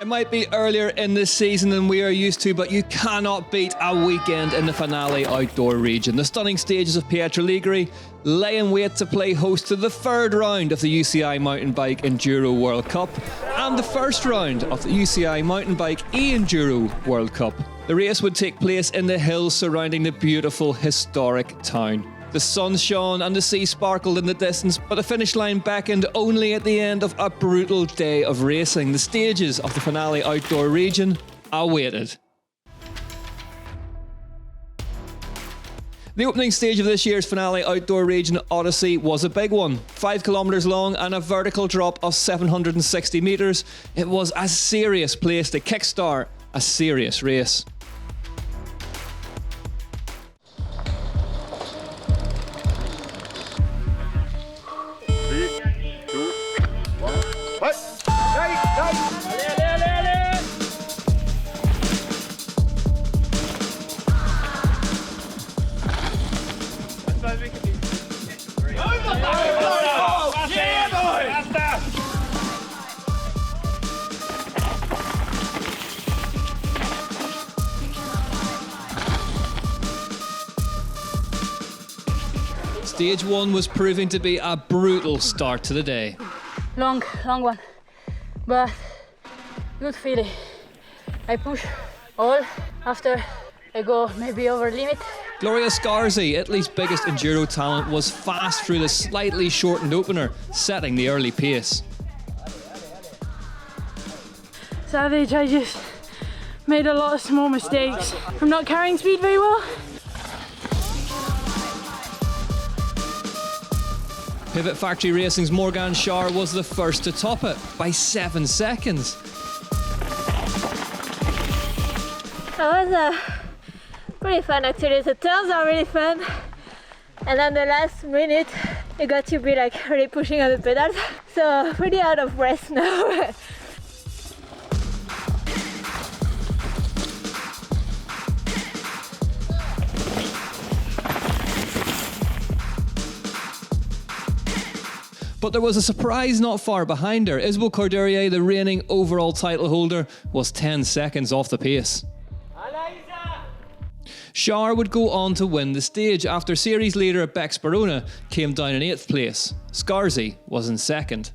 It might be earlier in this season than we are used to, but you cannot beat a weekend in the finale outdoor region. The stunning stages of Pietra Ligure lay in wait to play host to the third round of the UCI Mountain Bike Enduro World Cup and the first round of the UCI Mountain Bike E-enduro World Cup. The race would take place in the hills surrounding the beautiful historic town. The sun shone and the sea sparkled in the distance, but the finish line beckoned only at the end of a brutal day of racing. The stages of the finale outdoor region awaited. The opening stage of this year's finale outdoor region Odyssey was a big one. 5 kilometres long and a vertical drop of 760 metres. It was a serious place to kickstart a serious race. Stage 1 was proving to be a brutal start to the day. Long one, but good feeling. I push all after I go maybe over limit. Gloria Scarzi, Italy's biggest enduro talent, was fast through the slightly shortened opener, setting the early pace. Savage, I just made a lot of small mistakes. I'm not carrying speed very well. Pivot Factory Racing's Morgan Schar was the first to top it by 7 seconds. That was pretty fun actually. The turns are really fun, and then the last minute you got to be like really pushing on the pedals, so pretty out of breath now. But there was a surprise not far behind her. Isabelle Cordurier, the reigning overall title holder, was 10 seconds off the pace. Schar would go on to win the stage after series leader Bex Barona came down in 8th place. Scarzi was in 2nd.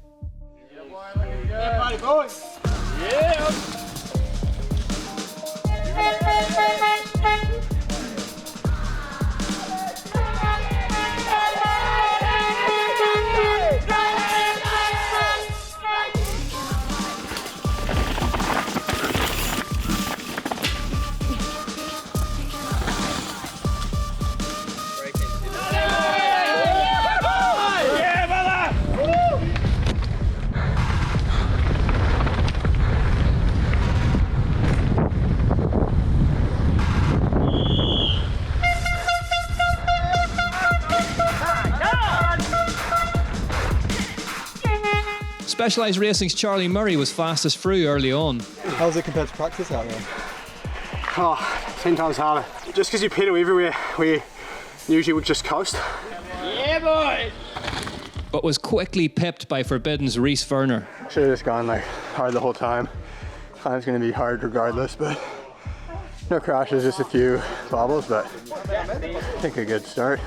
Specialized Racing's Charlie Murray was fastest through early on. How does it compare to practice out there? Oh, 10 times harder. Just because you pedal everywhere, we usually would just coast. Yeah, boy! But was quickly pipped by Forbidden's Reese Werner. Should have just gone like hard the whole time. Climb's going to be hard regardless, but no crashes, just a few bobbles, but I think a good start.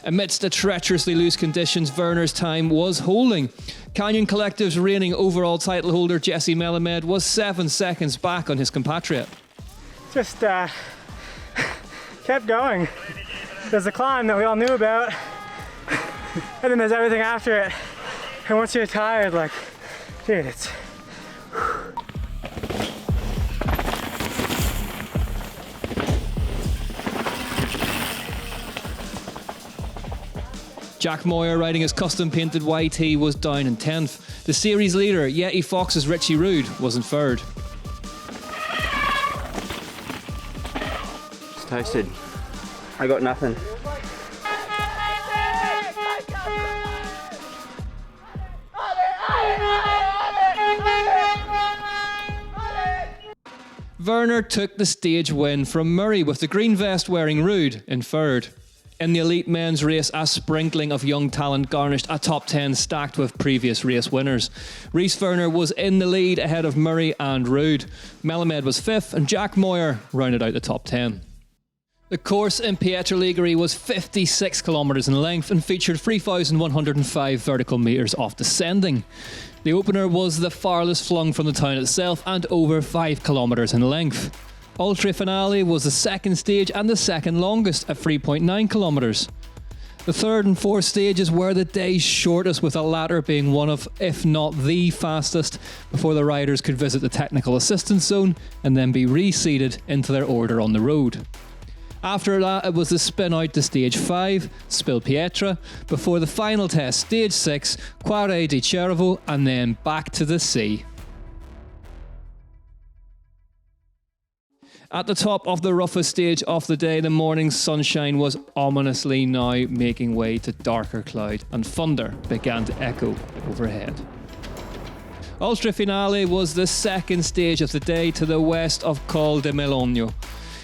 Amidst the treacherously loose conditions, Werner's time was holding. Canyon Collective's reigning overall title holder Jesse Melamed was 7 seconds back on his compatriot. Just kept going. There's the climb that we all knew about, and then there's everything after it. And once you're tired, like, dude, it's... Jack Moyer, riding his custom-painted YT, was down in 10th. The series leader, Yeti Fox's Richie Rude, was in 3rd. It's toasted. I got nothing. Werner took the stage win from Murray with the green vest wearing Rude in 3rd. In the elite men's race, a sprinkling of young talent garnished a top 10 stacked with previous race winners. Rhys Verner was in the lead ahead of Murray and Rude. Melamed was 5th and Jack Moyer rounded out the top 10. The course in Pietra Ligure was 56 kilometres in length and featured 3,105 vertical metres of descending. The opener was the farthest flung from the town itself and over 5 kilometres in length. Ultra Finale was the second stage and the second longest at 3.9 kilometres. The third and fourth stages were the day's shortest, with the latter being one of, if not the fastest, before the riders could visit the technical assistance zone and then be reseeded into their order on the road. After that, it was the spin out to stage 5, Spil Pietra, before the final test, stage 6, Quare di Cervo, and then back to the sea. At the top of the roughest stage of the day, the morning sunshine was ominously now making way to darker cloud, and thunder began to echo overhead. Ultra Finale was the second stage of the day to the west of Col de Melogno.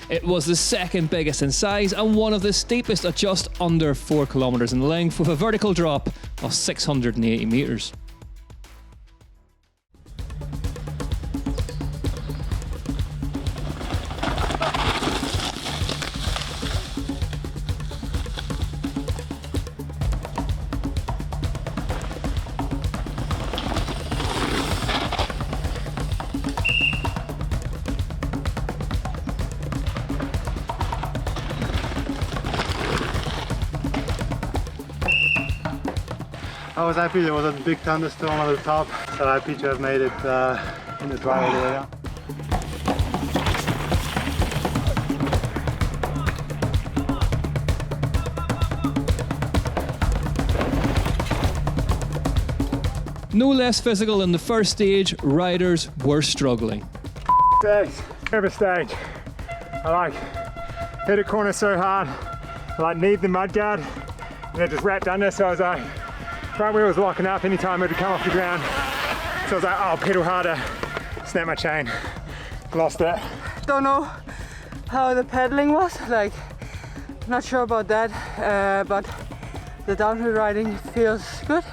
It was the second biggest in size and one of the steepest at just under 4 kilometres in length, with a vertical drop of 680 metres. I was happy there was a big thunderstorm at the top, so happy to have made it in the dry all the way up. No less physical than the first stage, riders were struggling. Stage, nervous stage. I hit a corner so hard, I need the mudguard, and it just wrapped under, so I was like, front wheel was locking up anytime it would come off the ground. So I was like, oh, pedal harder, snap my chain, lost it. Don't know how the pedaling was, like, not sure about that, but the downhill riding feels good.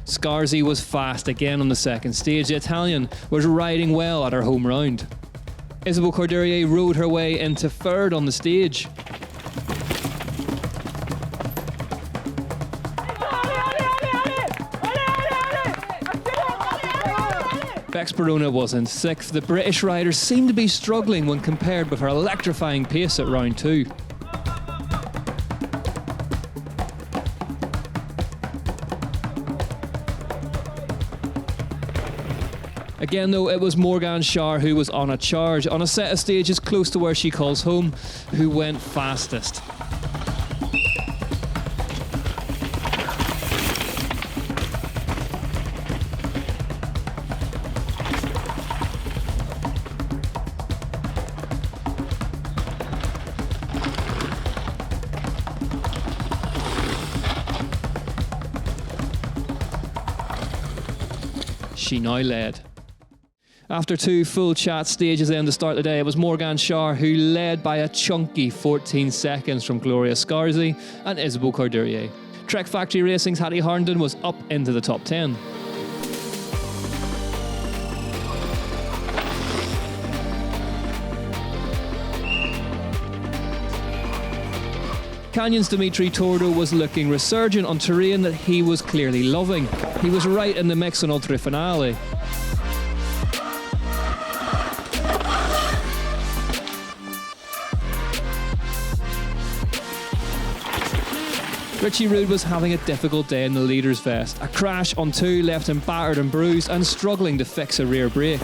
Scarzi was fast again on the second stage. The Italian was riding well at her home round. Isabelle Cordurier rode her way into third on the stage. Bex Barona was in 6th. The British rider seemed to be struggling when compared with her electrifying pace at round 2. Again though, it was Morgan Schär who was on a charge, on a set of stages close to where she calls home, who went fastest. She now led. After 2 full chat stages then to start the day, it was Morgan Schär who led by a chunky 14 seconds from Gloria Scarzi and Isabelle Cordurier. Trek Factory Racing's Hattie Harnden was up into the top 10. Canyon's Dimitri Tordo was looking resurgent on terrain that he was clearly loving. He was right in the mix on Ultra Finale. Richie Rude was having a difficult day in the leader's vest. A crash on 2 left him battered and bruised and struggling to fix a rear brake.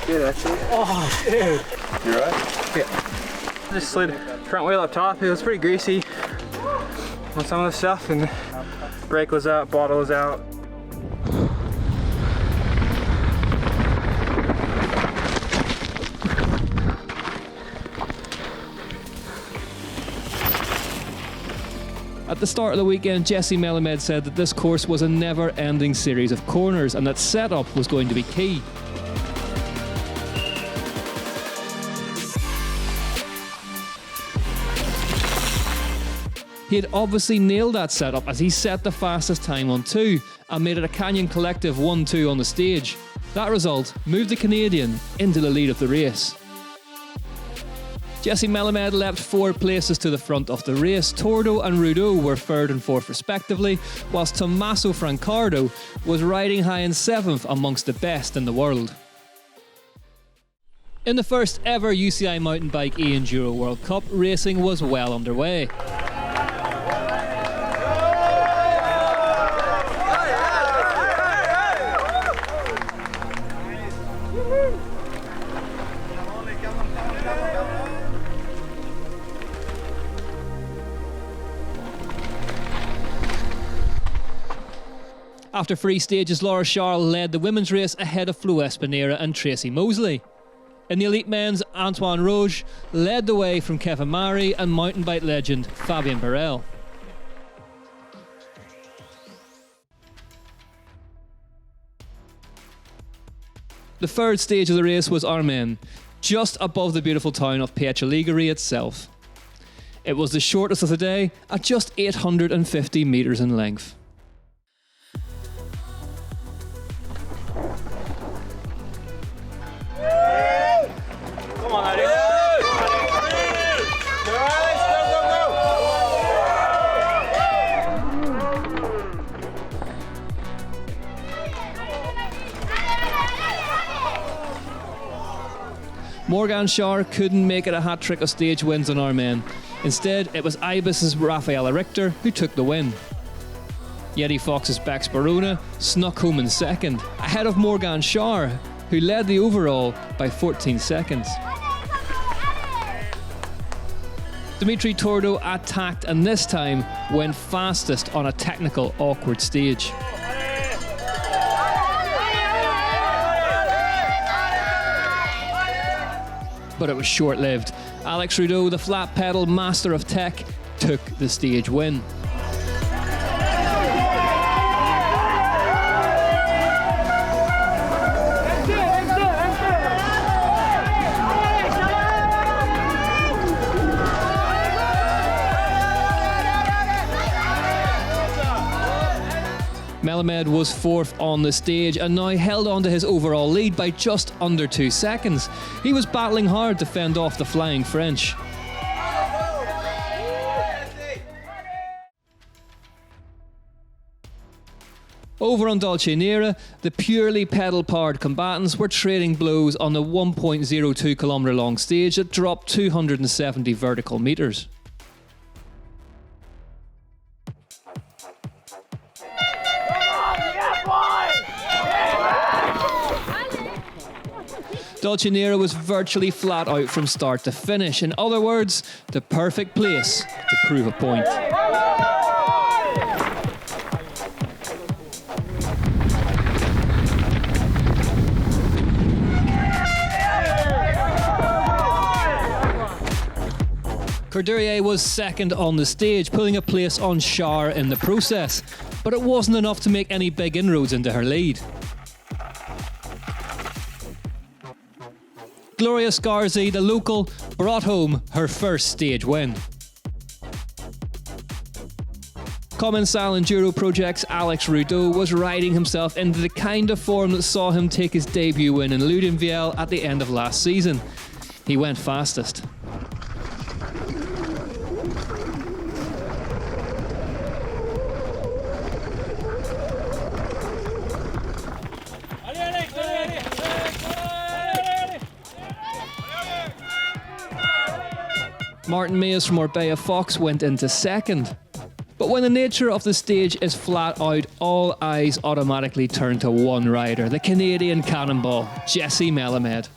Yeah, that's it. Oh, dude. You right? Yeah. Just slid front wheel up top. It was pretty greasy on some of the stuff, and brake was out, bottle was out. At the start of the weekend, Jesse Melamed said that this course was a never-ending series of corners and that setup was going to be key. He had obviously nailed that setup as he set the fastest time on 2 and made it a Canyon collective 1-2 on the stage. That result moved the Canadian into the lead of the race. Jesse Melamed leapt 4 places to the front of the race. Tordo and Rudeau were 3rd and 4th respectively, whilst Tommaso Francardo was riding high in 7th amongst the best in the world. In the first ever UCI Mountain Bike E-Enduro World Cup, racing was well underway. After 3 stages, Laura Charles led the women's race ahead of Flo Espinera and Tracy Mosley. In the elite men's, Antoine Roche led the way from Kevin Mari and mountain bike legend Fabien Barel. The 3rd stage of the race was Armen, just above the beautiful town of Pietra Ligure itself. It was the shortest of the day at just 850 metres in length. Morgan Schar couldn't make it a hat-trick of stage wins on Armen. Instead, it was Ibis's Rafaela Richter who took the win. Yeti Fox's Bex Barona snuck home in 2nd, ahead of Morgan Schar, who led the overall by 14 seconds. Dimitri Tordo attacked and this time went fastest on a technical, awkward stage. But it was short-lived. Alex Rudeau, the flat pedal master of tech, took the stage win. Melamed was 4th on the stage and now held on to his overall lead by just under 2 seconds. He was battling hard to fend off the flying French. Over on Dolce Nera, the purely pedal-powered combatants were trading blows on the 1.02 kilometre long stage that dropped 270 vertical metres. Dolce Nera was virtually flat out from start to finish. In other words, the perfect place to prove a point. Courdurier was 2nd on the stage, pulling a place on Schar in the process, but it wasn't enough to make any big inroads into her lead. Gloria Scarzi, the local, brought home her first stage win. Commensal Enduro Project's Alex Rudeau was riding himself into the kind of form that saw him take his debut win in Ludenviel at the end of last season. He went fastest. Martin Mayes from Orbea Fox went into 2nd. But when the nature of the stage is flat out, all eyes automatically turn to one rider, the Canadian cannonball, Jesse Melamed.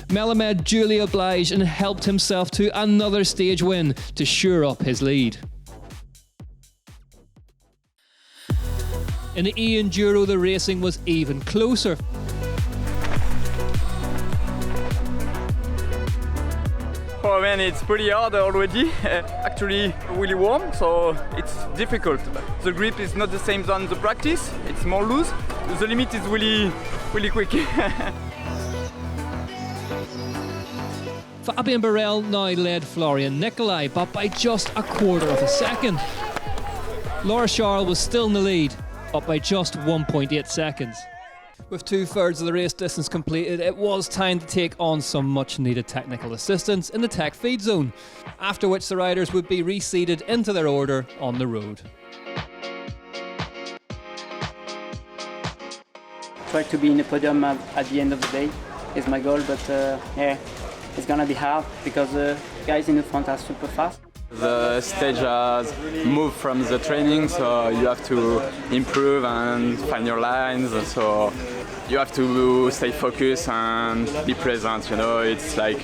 Melamed duly obliged and helped himself to another stage win to shore up his lead. In the E-Enduro, the racing was even closer. Oh man, it's pretty hard already. Actually really warm, so it's difficult. The grip is not the same than the practice, it's more loose. The limit is really quick. Fabian Burrell now led Florian Nicolai, but by just a quarter of a second. Laura Charles was still in the lead, up by just 1.8 seconds. With 2/3 of the race distance completed, it was time to take on some much needed technical assistance in the tech feed zone, after which the riders would be reseeded into their order on the road. Try to be in the podium at the end of the day is my goal, but yeah, it's gonna be hard because the guys in the front are super fast. The stage has moved from the training, so you have to improve and find your lines, so you have to stay focused and be present, you know. It's like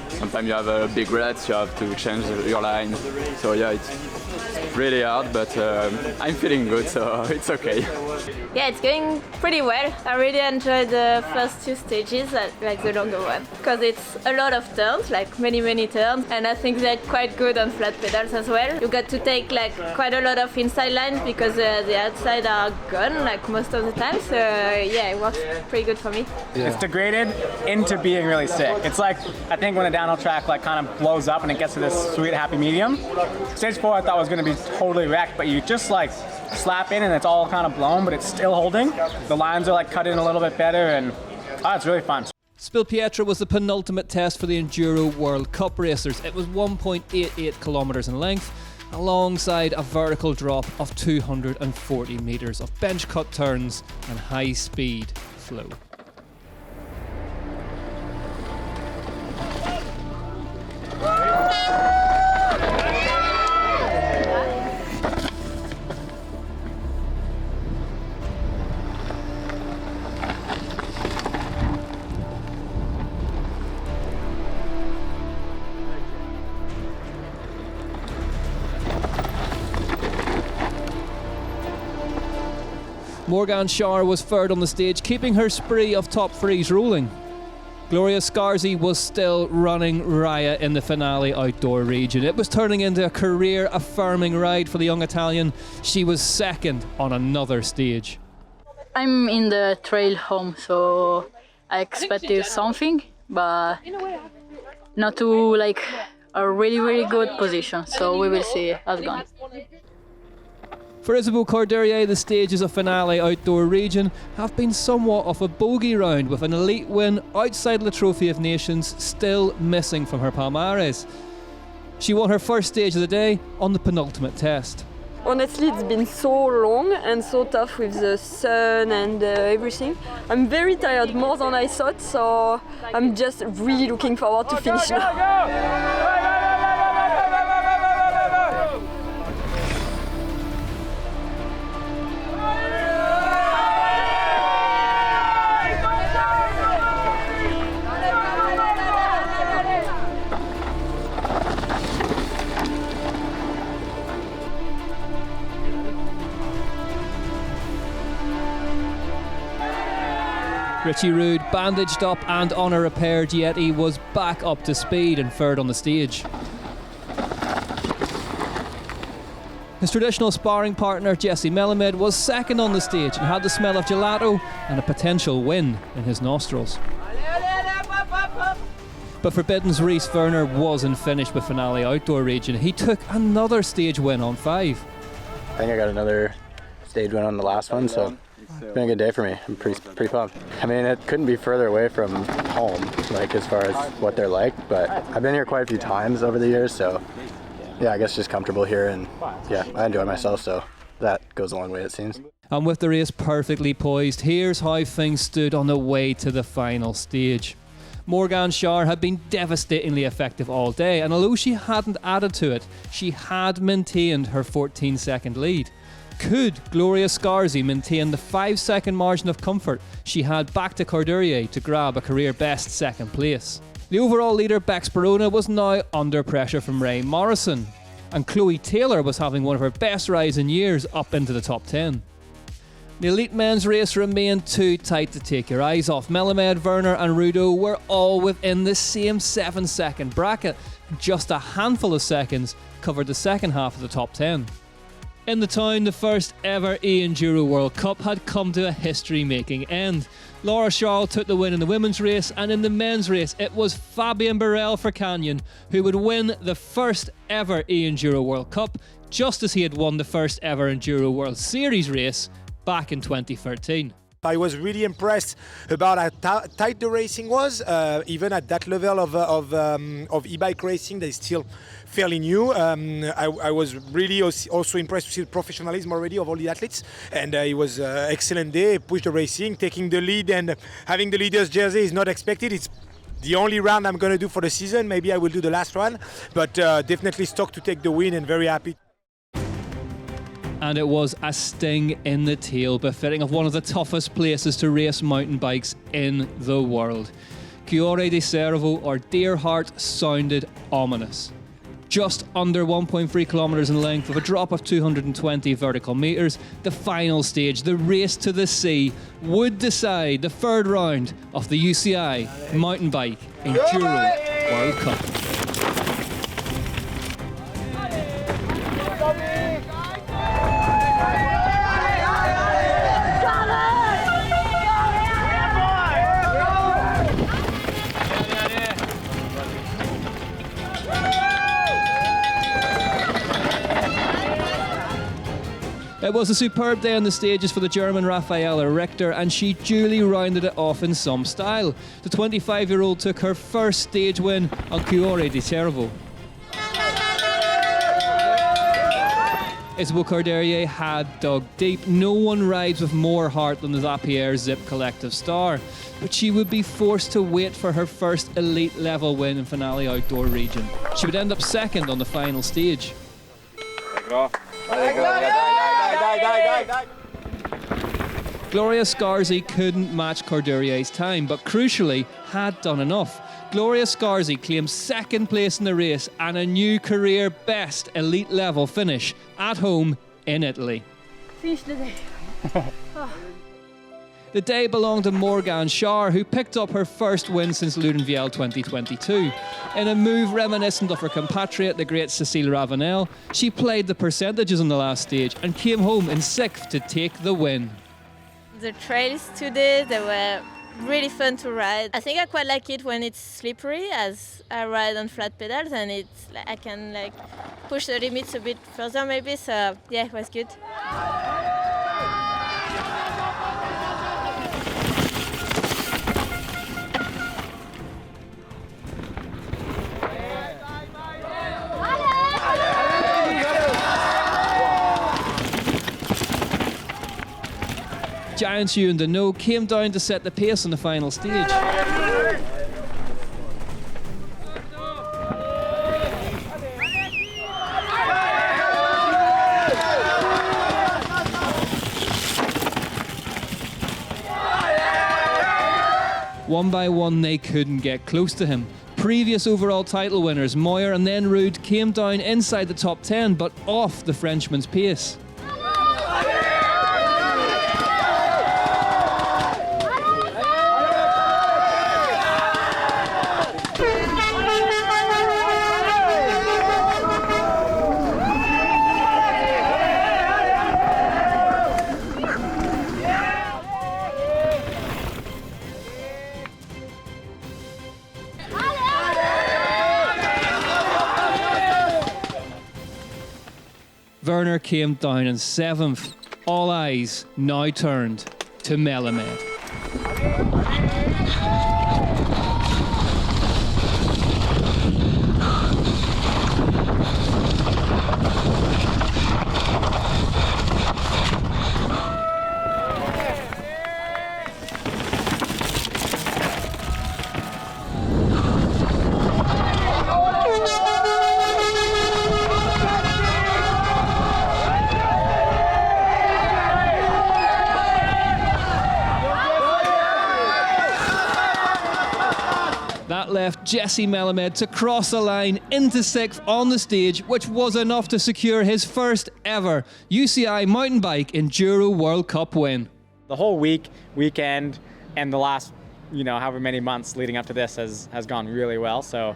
sometimes you have a big ruts, you have to change your line, so yeah, it's really hard, but I'm feeling good, so it's okay. Yeah, it's going pretty well. I really enjoyed the first 2 stages, like the longer one, because it's a lot of turns, like many turns, and I think they're quite good on flat pedals as well. You got to take like quite a lot of inside lines because the outside are gone like most of the time, so yeah, it works pretty good for me. It's degraded into being really sick. It's like, I think when a downhill track like kind of blows up and it gets to this sweet happy medium. Stage 4 I thought was going to be totally wrecked, but you just like slap in and it's all kind of blown, but it's still holding. The lines are like cut in a little bit better, and it's really fun. Spill Pietra was the penultimate test for the Enduro World Cup racers. It was 1.88 kilometres in length, alongside a vertical drop of 240 metres of bench cut turns and high speed flow. Morgan Schauer was third on the stage, keeping her spree of top threes rolling. Gloria Scarzi was still running riot in the finale outdoor region. It was turning into a career-affirming ride for the young Italian. She was second on another stage. I'm in the trail home, so I expected something, but not to like a really good position. So we will see how it's going. For Isabelle Cordelier, the stages of finale outdoor region have been somewhat of a bogey round, with an elite win outside the Trophy of Nations still missing from her palmares. She won her first stage of the day on the penultimate test. Honestly, it's been so long and so tough with the sun and everything. I'm very tired, more than I thought, so I'm just really looking forward to finish now. Richie Rude, bandaged up and on a repaired Yeti, was back up to speed and third on the stage. His traditional sparring partner, Jesse Melamed, was second on the stage and had the smell of gelato and a potential win in his nostrils. But Forbidden's Reese Werner wasn't finished with finale outdoor region. He took another stage win on 5. I think I got another stage win on the last one, so it's been a good day for me. I'm pretty pumped. I mean, it couldn't be further away from home, like as far as what they're like, but I've been here quite a few times over the years, so yeah, I guess just comfortable here, and yeah, I enjoy myself, so that goes a long way, it seems. And with the race perfectly poised, here's how things stood on the way to the final stage. Morgan Schauer had been devastatingly effective all day, and although she hadn't added to it, she had maintained her 14-second lead. Could Gloria Scarzi maintain the 5-second margin of comfort she had back to Cordelier to grab a career-best second place? The overall leader, Bex Barona, was now under pressure from Ray Morrison, and Chloe Taylor was having one of her best rides in years up into the top 10. The elite men's race remained too tight to take your eyes off. Melamed, Werner and Rudo were all within the same 7-second bracket. Just a handful of seconds covered the second half of the top 10. In the town, the first ever E-Enduro World Cup had come to a history-making end. Laura Charles took the win in the women's race, and in the men's race it was Fabien Barel for Canyon who would win the first ever E-Enduro World Cup, just as he had won the first ever Enduro World Series race back in 2013. I was really impressed about how tight the racing was, even at that level of e-bike racing that is still fairly new. I was really also impressed to see the professionalism already of all the athletes, and it was an excellent day. Pushed the racing, taking the lead, and having the leader's jersey is not expected. It's the only round I'm going to do for the season. Maybe I will do the last one, but definitely stoked to take the win and very happy. And it was a sting in the tail, befitting of one of the toughest places to race mountain bikes in the world. Cuore di Cervo, or Deer Heart, sounded ominous. Just under 1.3 kilometres in length, with a drop of 220 vertical metres, the final stage, the race to the sea, would decide the third round of the UCI Mountain Bike Enduro World Cup. It was a superb day on the stages for the German Raffaella Richter, and she duly rounded it off in some style. The 25-year-old took her first stage win on Cuore di Cervo. Isabelle Corderie had dug deep. No one rides with more heart than the Zapier Zip Collective star, but she would be forced to wait for her first elite level win in Finale Outdoor Region. She would end up second on the final stage. Gloria Scarzi couldn't match Cordurier's time, but crucially had done enough. Gloria Scarzi claimed second place in the race and a new career best elite level finish at home in Italy. Finish the day. The day belonged to Morgane Schar, who picked up her first win since Ludenvielle 2022. In a move reminiscent of her compatriot, the great Cécile Ravenel, she played the percentages on the last stage and came home in sixth to take the win. The trails today, they were really fun to ride. I think I quite like it when it's slippery, as I ride on flat pedals, and it's I can push the limits a bit further maybe, so yeah, it was good. Giants U and Deneau came down to set the pace on the final stage. One by one, they couldn't get close to him. Previous overall title winners Moyer and then Rude came down inside the top 10, but off the Frenchman's pace. Werner came down in seventh. All eyes now turned to Melamed. That left Jesse Melamed to cross the line into sixth on the stage, which was enough to secure his first ever UCI Mountain Bike Enduro World Cup win. The whole weekend, and the last, however many months leading up to this has gone really well. So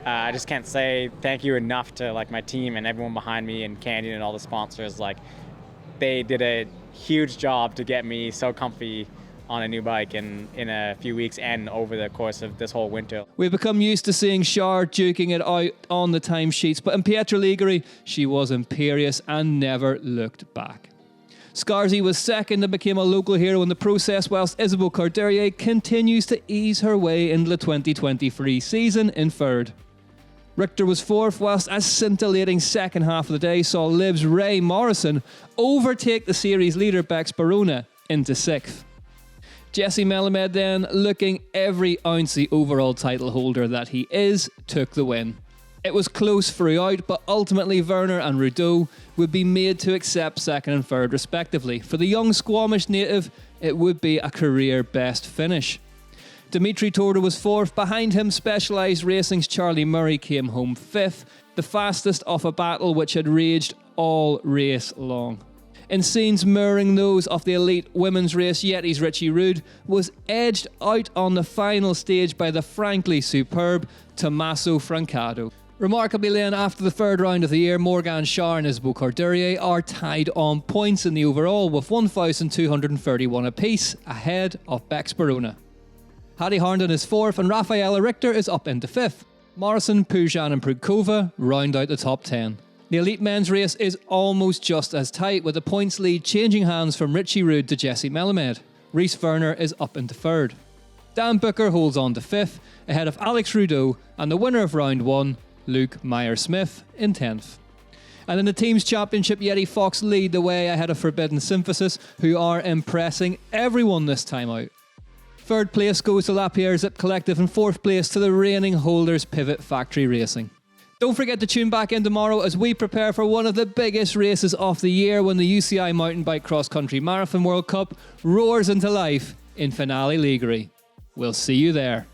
I just can't say thank you enough to like my team and everyone behind me and Candy and all the sponsors. Like, they did a huge job to get me so comfy on a new bike in a few weeks and over the course of this whole winter. We've become used to seeing Char duking it out on the timesheets, but in Pietra Ligure, she was imperious and never looked back. Scarzy was second and became a local hero in the process, whilst Isabelle Cordelier continues to ease her way into the 2023 season in third. Richter was fourth, whilst a scintillating second half of the day saw Lib's Ray Morrison overtake the series leader Bex Barona into sixth. Jesse Melamed then, looking every ounce the overall title holder that he is, took the win. It was close throughout, but ultimately Werner and Rudeau would be made to accept second and third respectively. For the young Squamish native, it would be a career best finish. Dimitri Torda was fourth. Behind him, Specialized Racing's Charlie Murray came home fifth, the fastest of a battle which had raged all race long. In scenes mirroring those of the elite women's race, Yeti's Richie Rude was edged out on the final stage by the frankly superb Tommaso Francado. Remarkably then, after the third round of the year, Morgan Char and Isabelle Cordelier are tied on points in the overall with 1,231 apiece, ahead of Bex Barona. Hattie Harnden is fourth and Rafaela Richter is up into fifth. Morrison, Pujan and Prudkova round out the top 10. The elite men's race is almost just as tight, with the points lead changing hands from Richie Rude to Jesse Melamed. Rhys Werner is up into third. Dan Booker holds on to fifth, ahead of Alex Rudeau and the winner of round one, Luke Meyer-Smith, in 10th. And in the team's championship, Yeti Fox lead the way ahead of Forbidden Synthesis, who are impressing everyone this time out. Third place goes to Lapierre Zip Collective and fourth place to the reigning holders Pivot Factory Racing. Don't forget to tune back in tomorrow as we prepare for one of the biggest races of the year when the UCI Mountain Bike Cross Country Marathon World Cup roars into life in Penultimate Ligure. We'll see you there.